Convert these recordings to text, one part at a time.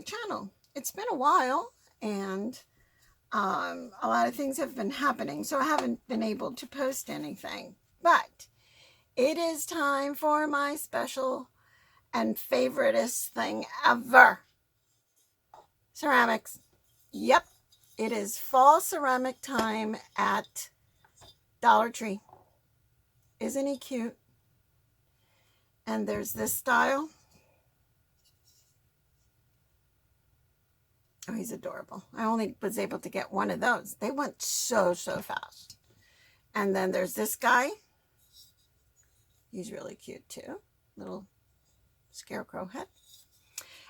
channel. It's been a while, and a lot of things have been happening, so I haven't been able to post anything. But it is time for my special and favoriteest thing ever. Ceramics. Yep, it is fall ceramic time at Dollar Tree. Isn't he cute? And there's this style. Oh, he's adorable. I only was able to get one of those. They went so fast. And then there's this guy. He's really cute too. Little scarecrow head.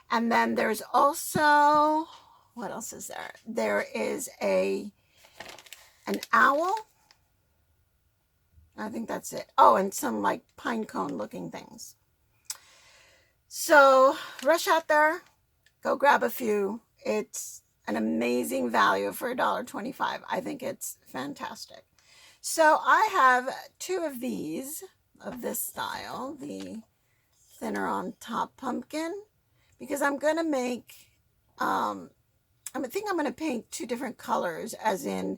And then there's also, what else is there? There is an owl. I think that's it. Oh, and some like pine cone looking things. So rush out there. Go grab a few. It's an amazing value for $1.25. I think it's fantastic. So I have two of these, of this style, the thinner on top pumpkin, because I'm going to make, I think I'm going to paint two different colors, as in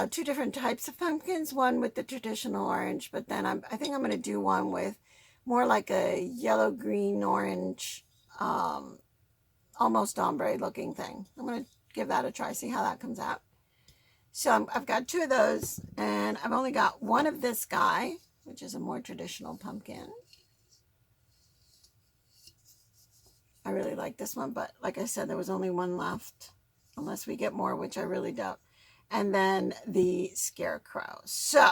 two different types of pumpkins, one with the traditional orange, but then I think I'm going to do one with more like a yellow, green, orange, almost ombre looking thing. I'm going to give that a try, see how that comes out. So I've got two of those, and I've only got one of this guy, which is a more traditional pumpkin. I really like this one, but like I said, there was only one left, unless we get more, which I really doubt. And then the scarecrow. So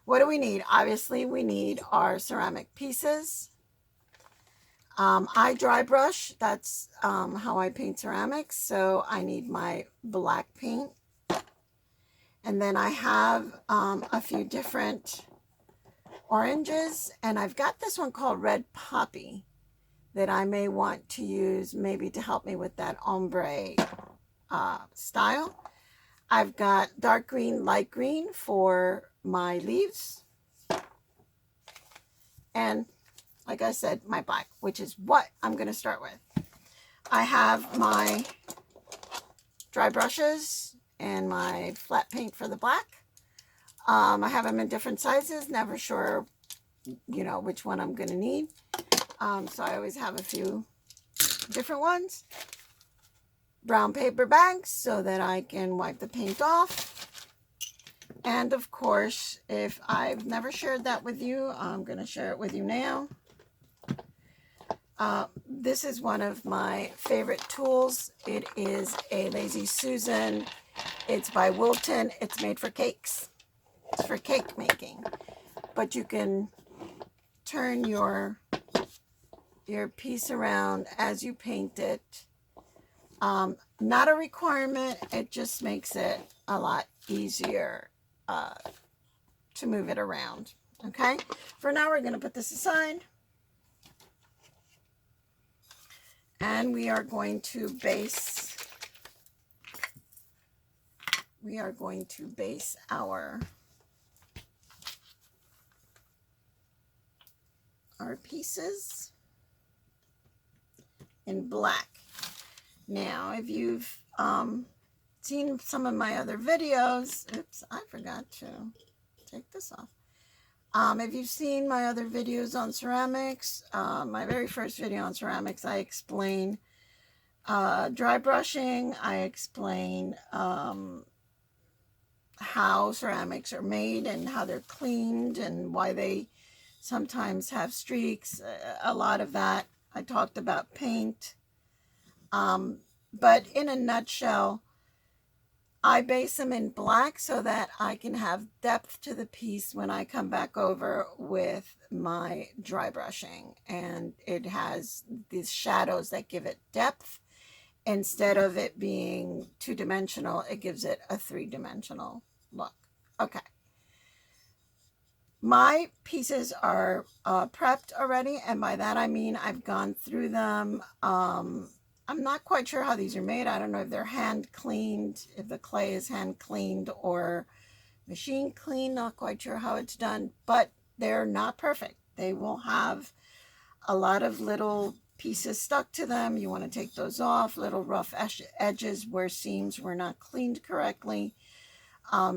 what do we need? Obviously, we need our ceramic pieces. I dry brush. That's how I paint ceramics. So I need my black paint. And then I have a few different oranges. And I've got this one called Red Poppy that I may want to use maybe to help me with that ombre style. I've got dark green, light green for my leaves. And like I said, my black, which is what I'm going to start with. I have my dry brushes and my flat paint for the black. I have them in different sizes, never sure, which one I'm going to need. So I always have a few different ones. Brown paper bags so that I can wipe the paint off. And of course, if I've never shared that with you, I'm going to share it with you now. This is one of my favorite tools. It is a Lazy Susan. It's by Wilton. It's made for cakes. It's for cake making. But you can turn your piece around as you paint it. Not a requirement. It just makes it a lot easier to move it around. Okay? For now, we're going to put this aside. And we are going to base our pieces in black. Now, if you've seen some of my other videos, oops, I forgot to take this off. If you've seen my other videos on ceramics, my very first video on ceramics, I explain dry brushing. I explain how ceramics are made and how they're cleaned and why they sometimes have streaks. A lot of that. I talked about paint. But in a nutshell, I base them in black so that I can have depth to the piece when I come back over with my dry brushing. And it has these shadows that give it depth. Instead of it being two-dimensional, it gives it a three-dimensional look. Okay. My pieces are prepped already, and by that I mean I've gone through them. I'm not quite sure how these are made. I don't know if they're hand cleaned, if the clay is hand cleaned or machine cleaned. Not quite sure how it's done, but they're not perfect. They will have a lot of little pieces stuck to them. You want to take those off, little rough edges where seams were not cleaned correctly.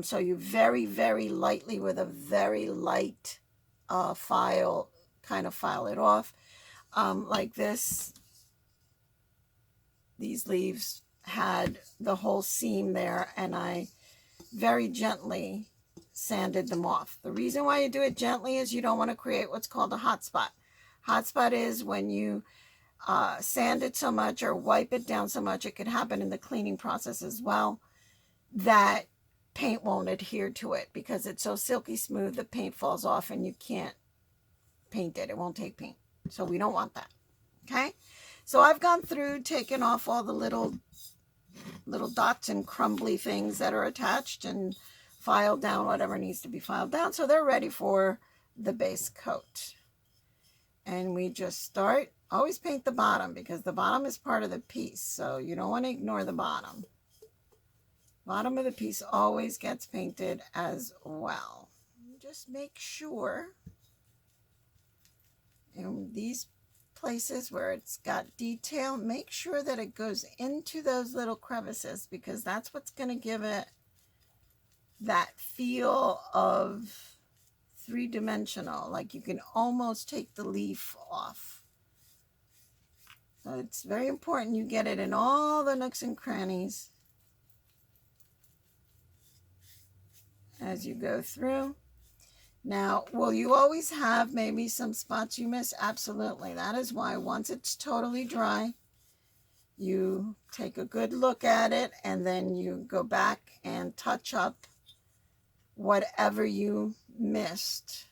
So you very, very lightly with a very light file, kind of file it off. Like this, these leaves had the whole seam there, and I very gently sanded them off. The reason why you do it gently is you don't want to create what's called a hot spot. Hot spot is when you sand it so much or wipe it down so much, it could happen in the cleaning process as well, that paint won't adhere to it because it's so silky smooth, the paint falls off and you can't paint it. It won't take paint. So we don't want that. Okay? So I've gone through, taken off all the little dots and crumbly things that are attached and filed down whatever needs to be filed down. So they're ready for the base coat. And we just start, always paint the bottom because the bottom is part of the piece. So you don't want to ignore the bottom. Bottom of the piece always gets painted as well. Just make sure in these places where it's got detail, make sure that it goes into those little crevices because that's what's going to give it that feel of three-dimensional, like you can almost take the leaf off. So it's very important you get it in all the nooks and crannies as you go through. Now, will you always have maybe some spots you miss? Absolutely. That is why once it's totally dry, you take a good look at it and then you go back and touch up whatever you missed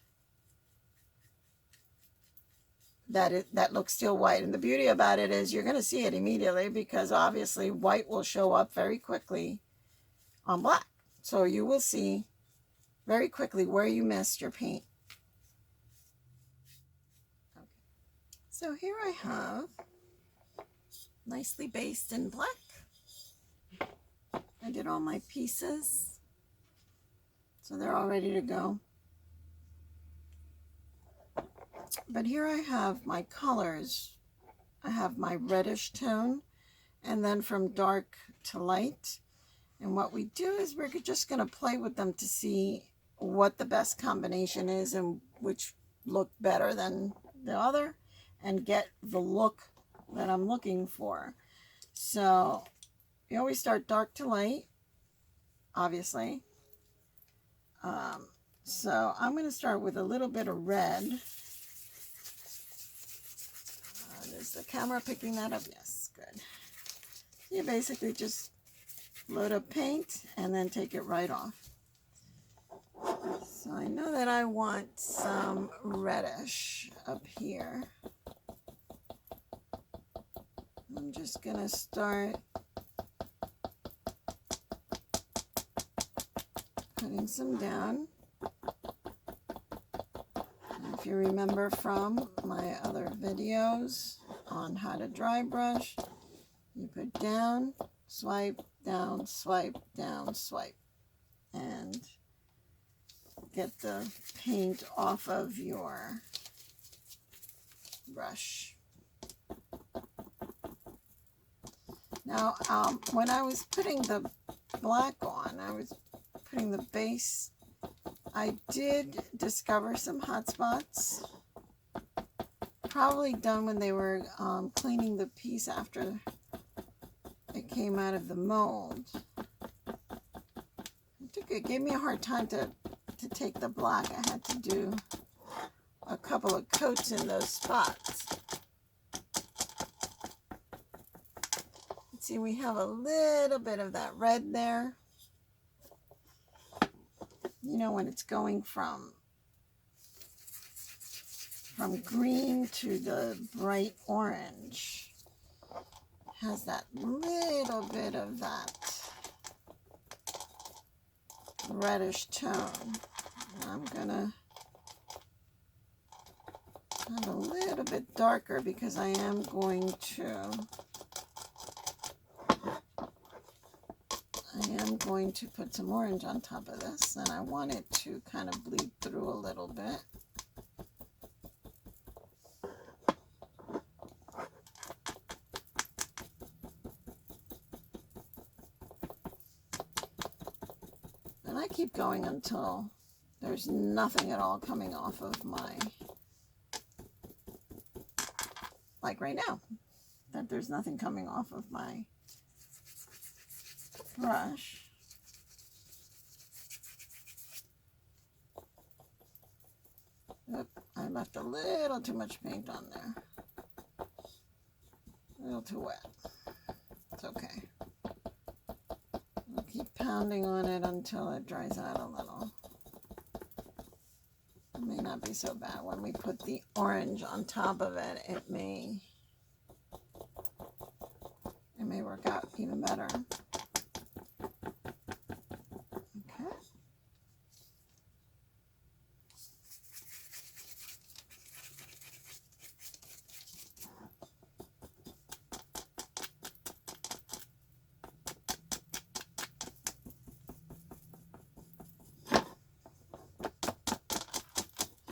that looks still white. And the beauty about it is you're going to see it immediately because obviously white will show up very quickly on black. So you will see very quickly where you missed your paint. Okay. So here I have nicely based in black. I did all my pieces, so they're all ready to go. But here I have my colors. I have my reddish tone, and then from dark to light. And what we do is we're just going to play with them to see what the best combination is and which look better than the other and get the look that I'm looking for. So you always start dark to light, obviously. So I'm going to start with a little bit of red. Is the camera picking that up? Yes, good. You basically just load up paint and then take it right off. So I know that I want some reddish up here. I'm just going to start putting some down. And if you remember from my other videos on how to dry brush, you put down, swipe, down, swipe, down, swipe, and get the paint off of your brush. Now, when I was putting the black on, I was putting the base, I did discover some hot spots, probably done when they were cleaning the piece after it came out of the mold. It gave me a hard time to take the black. I had to do a couple of coats in those spots. See, we have a little bit of that red there. You know, when it's going from green to the bright orange, it has that little bit of that reddish tone. I'm gonna have a little bit darker because I am going to put some orange on top of this, and I want it to kind of bleed through a little bit. keep going until there's nothing at all coming off of my, like right now, that there's nothing coming off of my brush. Oop, I left a little too much paint on there. A little too wet. It's okay. I'll keep pounding on it until it dries out a little. It may not be so bad. When we put the orange on top of it, it may work out even better. Okay.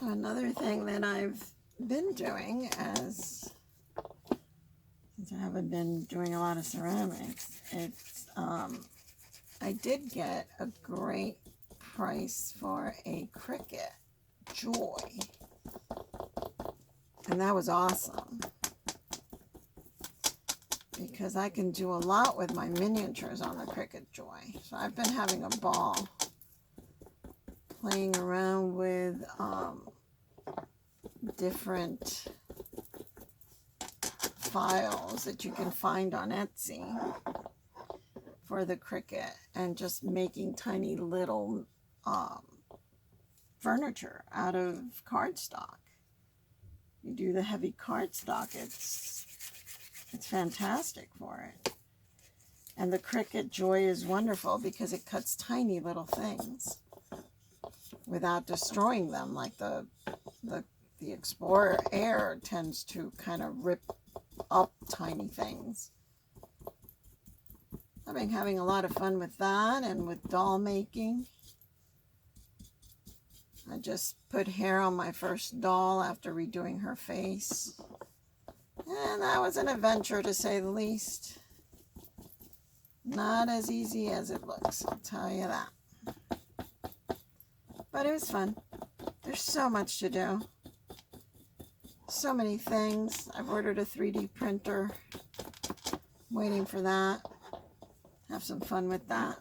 Another thing that I've been doing, since I haven't been doing a lot of ceramics, it's I did get a great price for a Cricut Joy, and that was awesome because I can do a lot with my miniatures on the Cricut Joy. So I've been having a ball playing around with different files that you can find on Etsy for the Cricut, and just making tiny little furniture out of cardstock. You do the heavy cardstock, it's fantastic for it. And the Cricut Joy is wonderful because it cuts tiny little things without destroying them, like the Explorer Air tends to kind of rip up tiny things. I've been having a lot of fun with that and with doll making. I just put hair on my first doll after redoing her face. And that was an adventure, to say the least. Not as easy as it looks, I'll tell you that. But it was fun. There's so much to do. So many things. I've ordered a 3D printer. Waiting for that. Have some fun with that.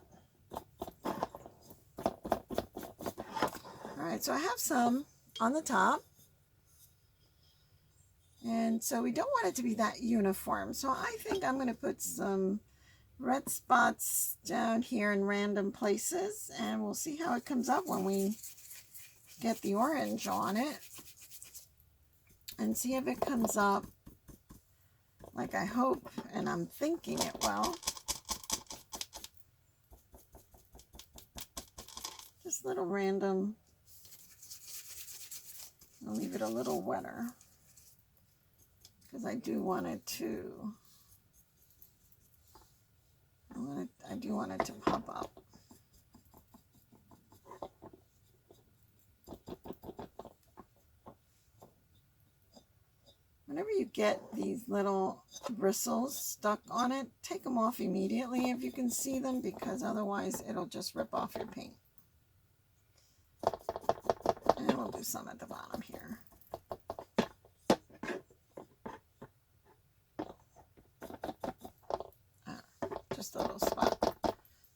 Alright, so I have some on the top. And so we don't want it to be that uniform. So I think I'm going to put some red spots down here in random places. And we'll see how it comes up when we get the orange on it. And see if it comes up like I hope and I'm thinking it will. Just little random. I'll leave it a little wetter because I do want it to, I do want it to pop up. Whenever you get these little bristles stuck on it, take them off immediately if you can see them, because otherwise it'll just rip off your paint. And we'll do some at the bottom here. Just a little spot.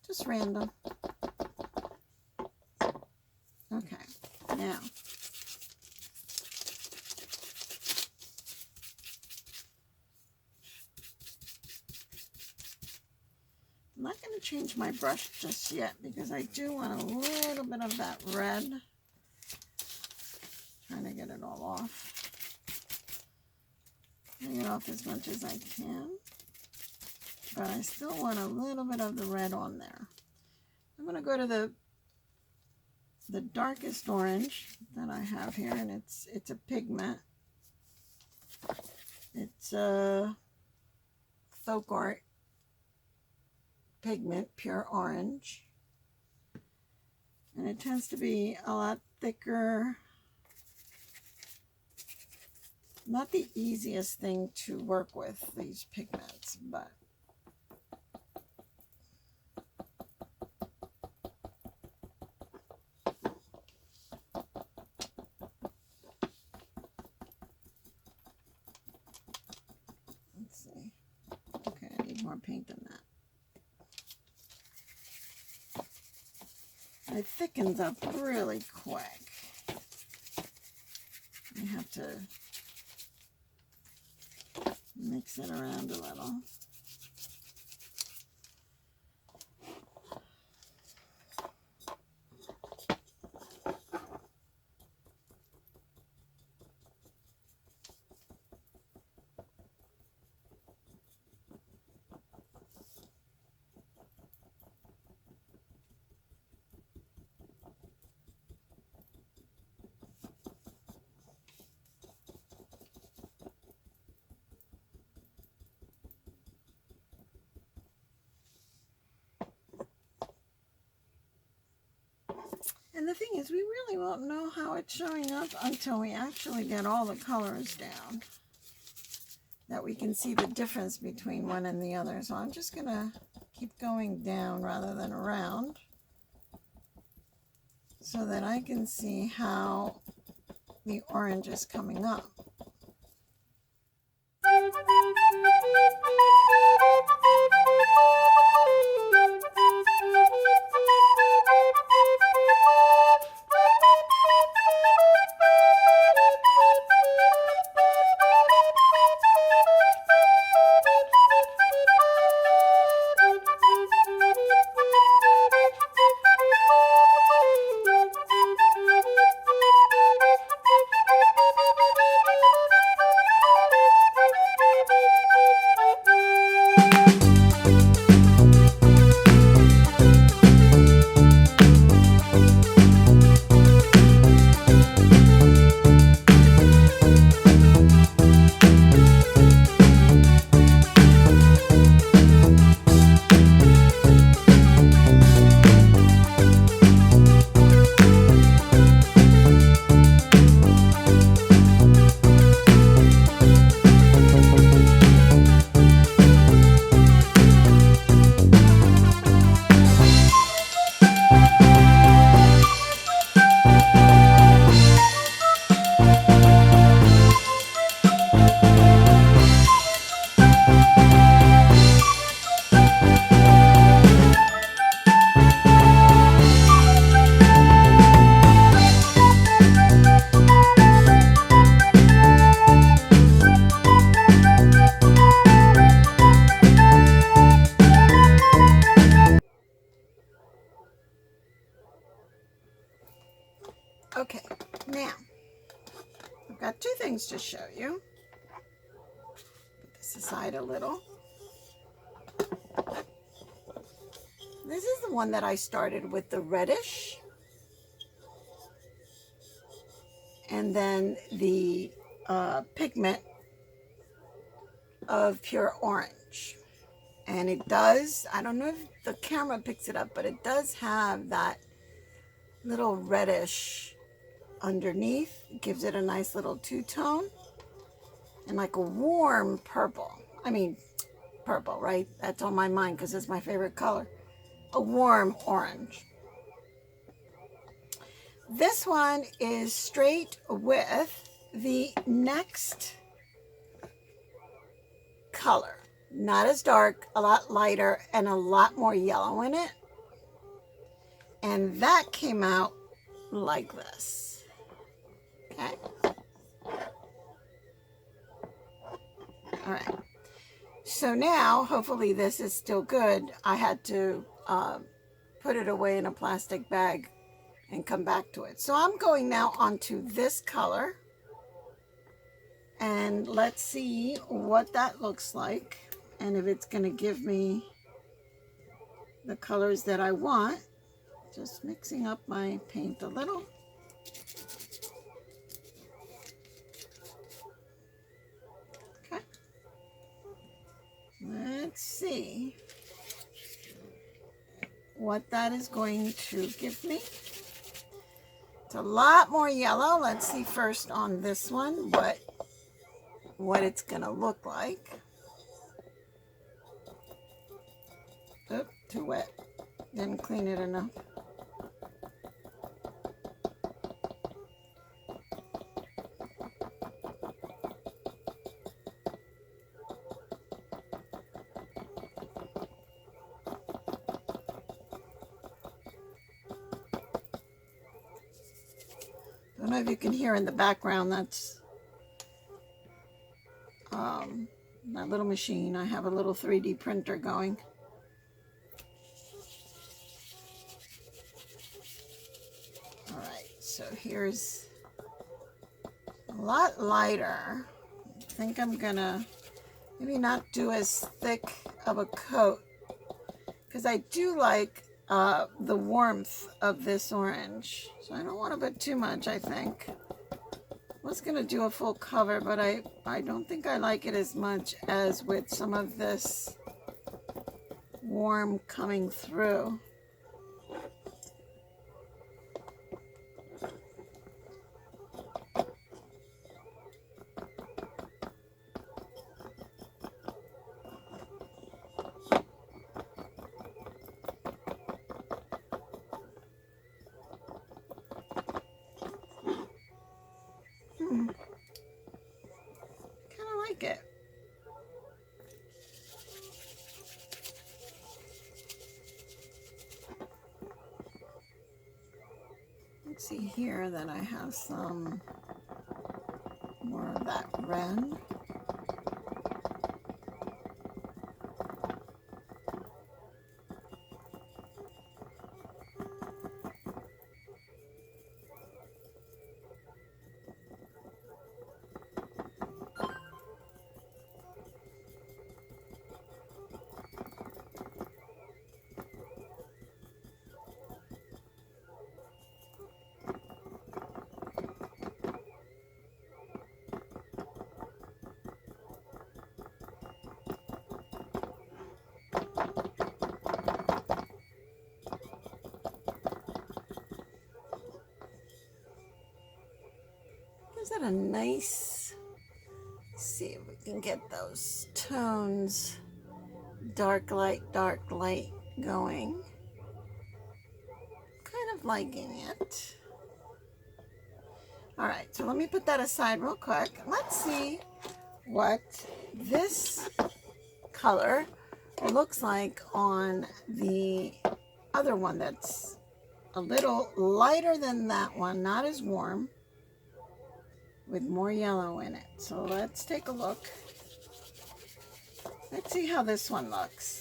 Just random. Okay, now. I'm not going to change my brush just yet because I do want a little bit of that red. Trying to get it all off. Getting it off as much as I can. But I still want a little bit of the red on there. I'm going to go to the darkest orange that I have here, and it's a pigment. It's a Folk Art pigment, pure orange. And it tends to be a lot thicker. Not the easiest thing to work with, these pigments, but more paint than that. It thickens up really quick. I have to mix it around a little. And the thing is, we really won't know how it's showing up until we actually get all the colors down, that we can see the difference between one and the other. So I'm just going to keep going down rather than around so that I can see how the orange is coming up. Okay, now I've got two things to show you. Put this aside a little. This is the one that I started with the reddish, and then the pigment of pure orange. And it does, I don't know if the camera picks it up, but it does have that little reddish underneath. It gives it a nice little two-tone and like a warm purple. I mean, purple, right? That's on my mind because it's my favorite color. A warm orange. This one is straight with the next color. Not as dark, a lot lighter, and a lot more yellow in it. And that came out like this. Okay. All right. So now, hopefully this is still good. I had to put it away in a plastic bag and come back to it. So I'm going now onto this color. And let's see what that looks like. And if it's going to give me the colors that I want. Just mixing up my paint a little. Okay. Let's see what that is going to give me. It's a lot more yellow. Let's see first on this one what it's going to look like. Oop, too wet. Didn't clean it enough. don't know if you can hear in the background, that's that little machine. I have a little 3D printer going. All right, so here's a lot lighter. I think I'm gonna maybe not do as thick of a coat because I do like the warmth of this orange. So I don't want to put too much, I think. I was going to do a full cover, but I don't think I like it as much as with some of this warm coming through. Kind of like it. Let's see here that I have some more of that red. Is that a nice, let's see if we can get those tones, dark light going. Kind of liking it. All right, so let me put that aside real quick. Let's see what this color looks like on the other one that's a little lighter than that one, not as warm, with more yellow in it. So let's take a look. Let's see how this one looks.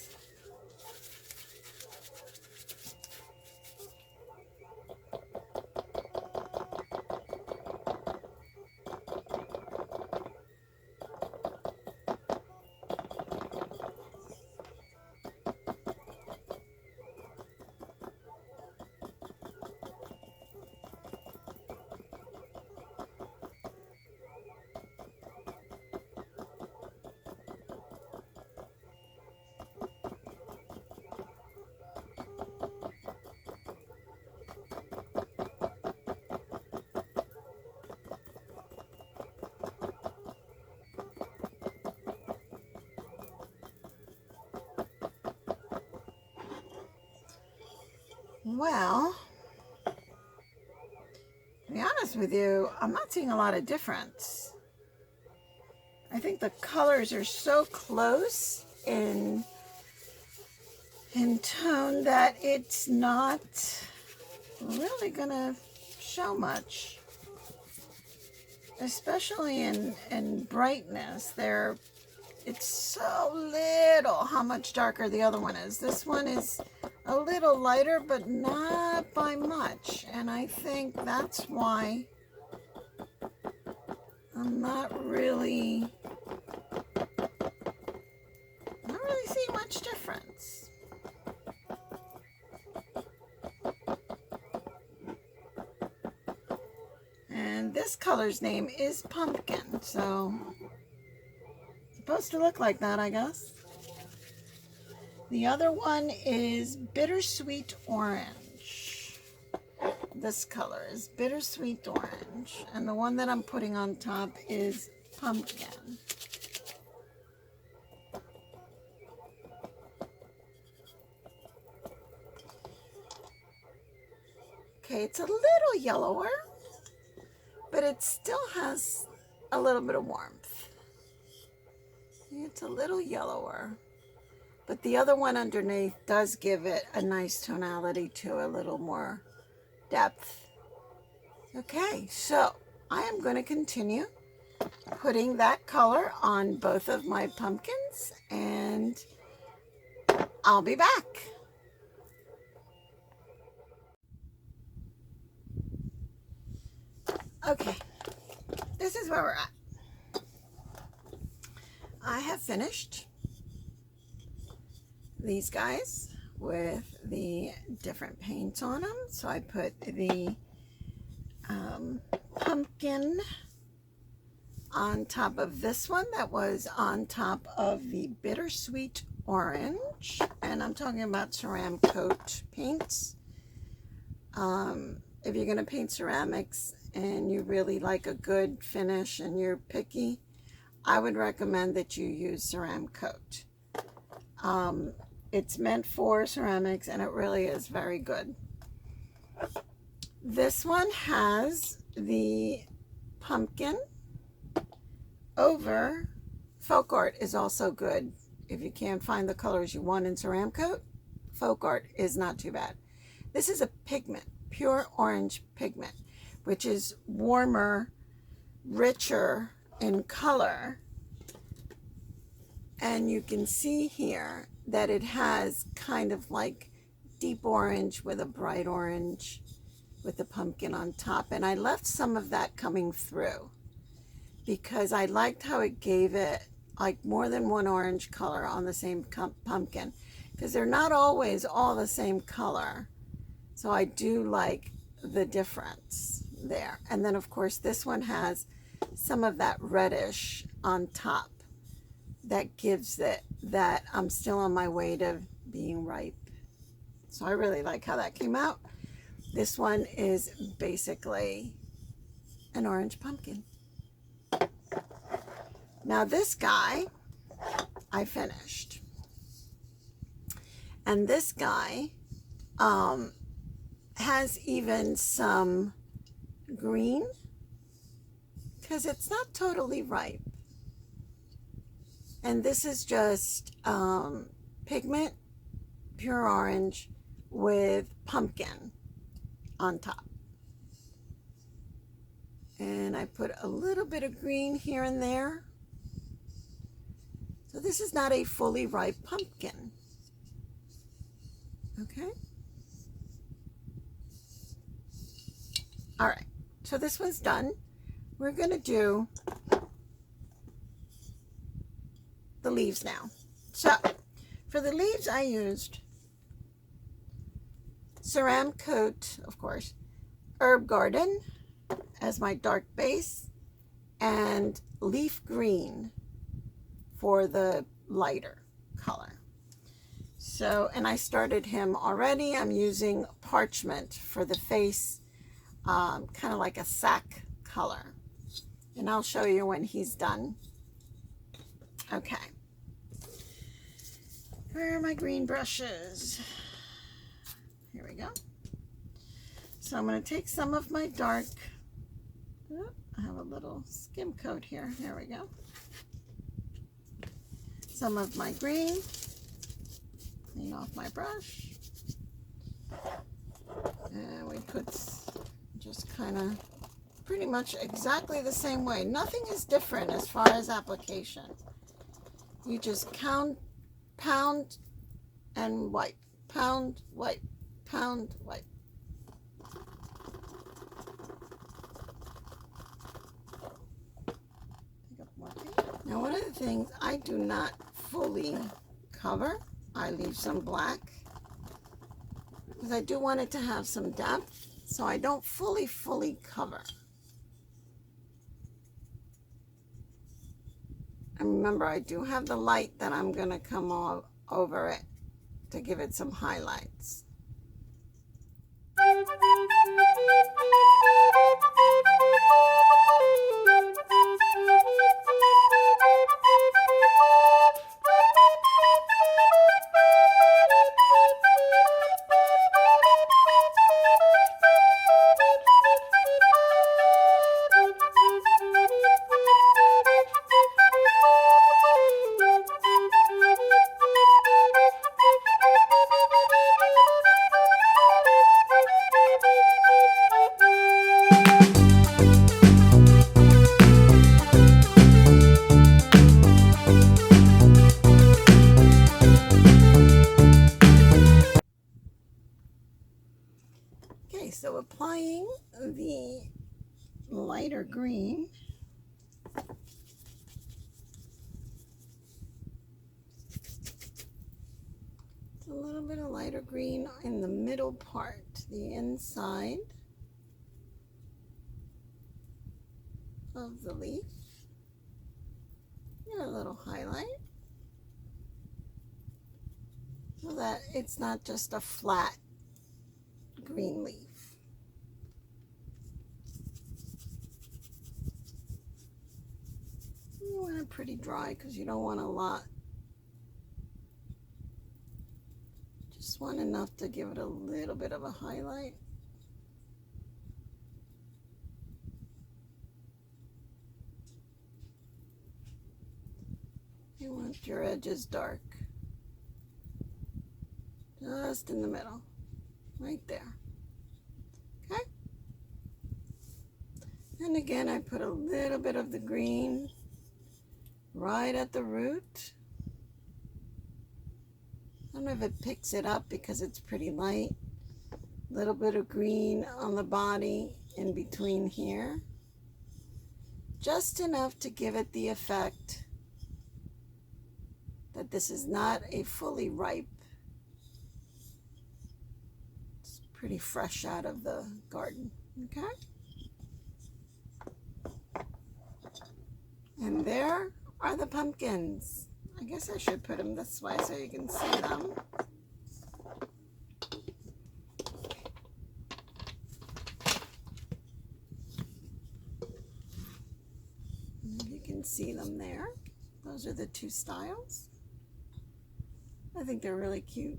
Well, to be honest with you, I'm not seeing a lot of difference. I think the colors are so close in tone that it's not really gonna show much, especially in brightness. It's so little how much darker the other one is. This one is a little lighter, but not by much. And I think that's why I'm not really seeing much difference. And this color's name is Pumpkin, so it's supposed to look like that, I guess. The other one is Bittersweet Orange. This color is Bittersweet Orange. And the one that I'm putting on top is Pumpkin. Okay, it's a little yellower, but it still has a little bit of warmth. It's a little yellower. But the other one underneath does give it a nice tonality to a little more depth. Okay, so I am going to continue putting that color on both of my pumpkins, and I'll be back. Okay, this is where we're at. I have finished these guys with the different paints on them. So I put the pumpkin on top of this one that was on top of the bittersweet orange, and I'm talking about Ceramcoat paints. If you're going to paint ceramics and you really like a good finish and you're picky, I would recommend that you use Ceramcoat. It's meant for ceramics and it really is very good. This one has the pumpkin over. Folk art is also good. If you can't find the colors you want in Ceramcoat, folk art is not too bad. This is a pigment, pure orange pigment, which is warmer, richer in color. And you can see here that it has kind of like deep orange with a bright orange with the pumpkin on top. And I left some of that coming through because I liked how it gave it like more than one orange color on the same pumpkin, because they're not always all the same color. So I do like the difference there. And then of course this one has some of that reddish on top that gives it that I'm still on my way to being ripe. So I really like how that came out. This one is basically an orange pumpkin. Now this guy I finished, and this guy has even some green because it's not totally ripe. And this is just pigment, pure orange with pumpkin on top. And I put a little bit of green here and there. So this is not a fully ripe pumpkin. Okay. All right. So this one's done. We're going to do the leaves now. So for the leaves I used Ceramcoat, of course, Herb Garden as my dark base, and leaf green for the lighter color. So, and I started him already. I'm using parchment for the face, kind of like a sack color. And I'll show you when he's done. Okay. Where are my green brushes? Here we go. So I'm going to take some of my dark, I have a little skim coat here. There we go. Some of my green. Clean off my brush. And we put just kind of pretty much exactly the same way. Nothing is different as far as application. You just pound and wipe, pound, wipe, pound, wipe. Now one of the things I do not fully cover, I leave some black because I do want it to have some depth, so I don't fully cover. And remember, I do have the light that I'm going to come over it to give it some highlights. so applying the lighter green. It's a little bit of lighter green in the middle part, the inside of the leaf. And a little highlight so that it's not just a flat green leaf. You want it pretty dry because you don't want a lot. Just want enough to give it a little bit of a highlight. You want your edges dark. Just in the middle. Right there. Okay? And again, I put a little bit of the green right at the root. I don't know if it picks it up because it's pretty light. A little bit of green on the body in between here. Just enough to give it the effect that this is not a fully ripe. It's pretty fresh out of the garden, okay? And there are the pumpkins. I guess I should put them this way so you can see them. You can see them there. Those are the two styles. I think they're really cute.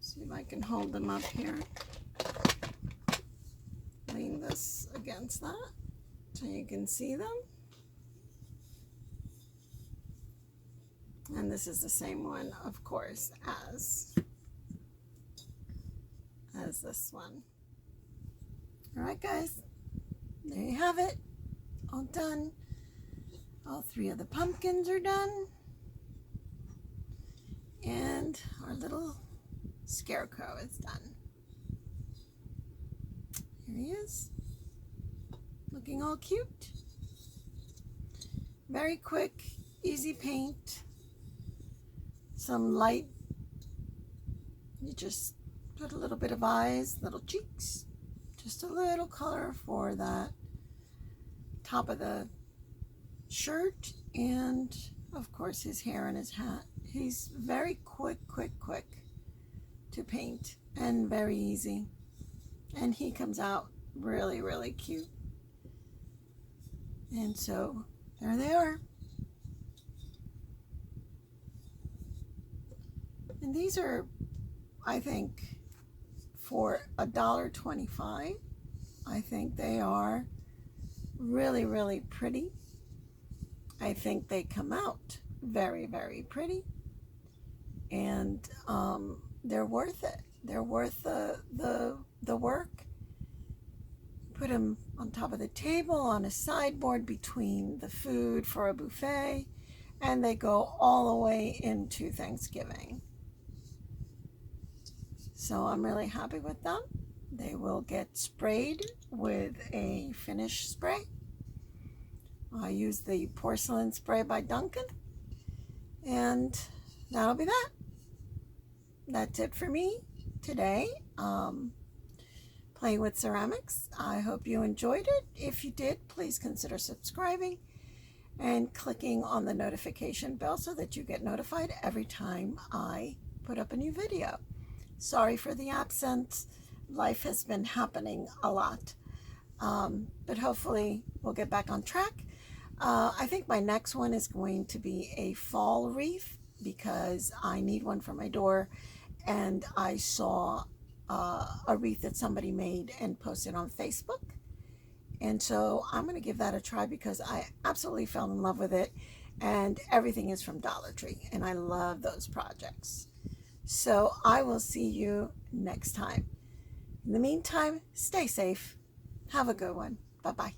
See if I can hold them up here. Lean this against that so you can see them. And this is the same one, of course, as this one. All right, guys, there you have it. All done. All three of the pumpkins are done. And our little scarecrow is done. Here he is, looking all cute. Very quick, easy paint. Some light. You just put a little bit of eyes, little cheeks. Just a little color for that top of the shirt, and of course his hair and his hat. He's very quick to paint and very easy, and he comes out really, really cute. And so there they are. And these are, I think, for $1.25. I think they are really, really pretty. I think they come out very, very pretty, and they're worth it. They're worth the work. Put them on top of the table, on a sideboard between the food for a buffet, and they go all the way into Thanksgiving. So I'm really happy with them. They will get sprayed with a finish spray. I use the porcelain spray by Duncan, and that'll be that. That's it for me today. Playing with ceramics. I hope you enjoyed it. If you did, please consider subscribing and clicking on the notification bell so that you get notified every time I put up a new video. Sorry for the absence. Life has been happening a lot, but hopefully we'll get back on track. I think my next one is going to be a fall wreath because I need one for my door, and I saw a wreath that somebody made and posted on Facebook, and so I'm going to give that a try because I absolutely fell in love with it, and everything is from Dollar Tree, and I love those projects. So I will see you next time. In the meantime, stay safe. Have a good one. Bye-bye.